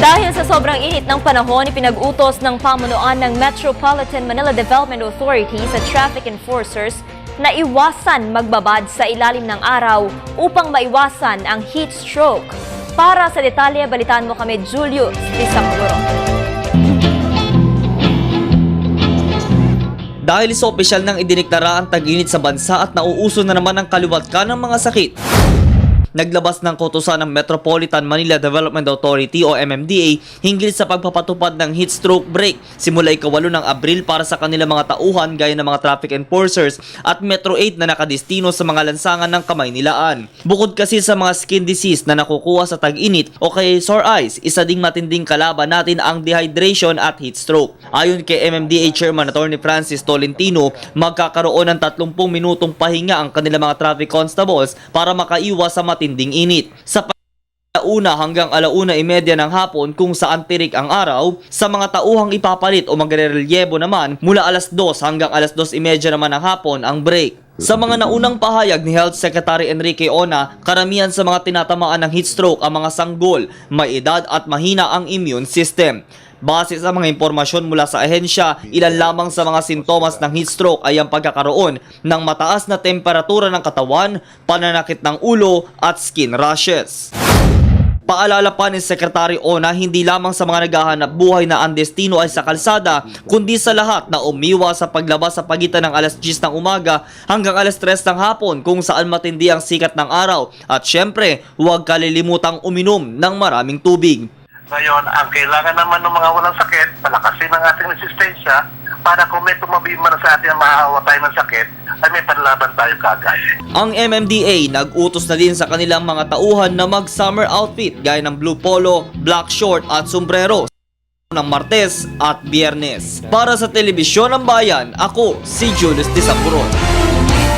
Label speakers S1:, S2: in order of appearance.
S1: Dahil sa sobrang init ng panahon, ipinag-utos ng pamunuan ng Metropolitan Manila Development Authority sa traffic enforcers na iwasan magbabad sa ilalim ng araw upang maiwasan ang heat stroke. Para sa detalye, balitaan mo kami Julius Disanguro.
S2: Dahil sa opisyal nang idiniklara ang tag-init sa bansa at nauuso na naman ang kaliwat-kan ng mga sakit, naglabas ng kautusan ng Metropolitan Manila Development Authority o MMDA hinggil sa pagpapatupad ng heat stroke break simula ika-8 ng Abril para sa kanilang mga tauhan gaya ng mga traffic enforcers at Metro 8 na nakadestino sa mga lansangan ng Kamaynilaan. Bukod kasi sa mga skin disease na nakukuha sa tag-init o kaya sore eyes, isa ding matinding kalaban natin ang dehydration at heat stroke. Ayon kay MMDA Chairman Attorney Francis Tolentino, magkakaroon ng 30 minutong pahinga ang kanilang mga traffic constables para makaiwas sa matinding init. Sa una hanggang 1:30 ng hapon kung saan tirik ang araw, sa mga tauhang ipapalit o magre-relyebo naman mula 2:00 hanggang 2:30 naman ng hapon ang break. Sa mga naunang pahayag ni Health Secretary Enrique Ona, karamihan sa mga tinatamaan ng heat stroke ang mga sanggol, may edad at mahina ang immune system. Base sa mga impormasyon mula sa ahensya, ilan lamang sa mga sintomas ng heat stroke ay ang pagkakaroon ng mataas na temperatura ng katawan, pananakit ng ulo at skin rashes. Paalala pa ni Secretary Ona, hindi lamang sa mga naghahanap buhay na ang destino ay sa kalsada, kundi sa lahat na umiwas sa paglabas sa pagitan ng 10:00 ng umaga hanggang 3:00 ng hapon kung saan matindi ang sikat ng araw. At syempre, huwag kalilimutang uminom ng maraming tubig.
S3: Ngayon, ang kailangan naman ng mga walang sakit, palakasin ang ating resistensya para kung may tumabi man sa atin ang mahahawa tayo ng sakit, ay may panlaban tayo kaagad.
S2: Ang MMDA nag-utos na din sa kanilang mga tauhan na mag-summer outfit gaya ng blue polo, black short at sombrero ng Martes at Biyernes. Para sa Telebisyon ng Bayan, ako si Julius Disanguro.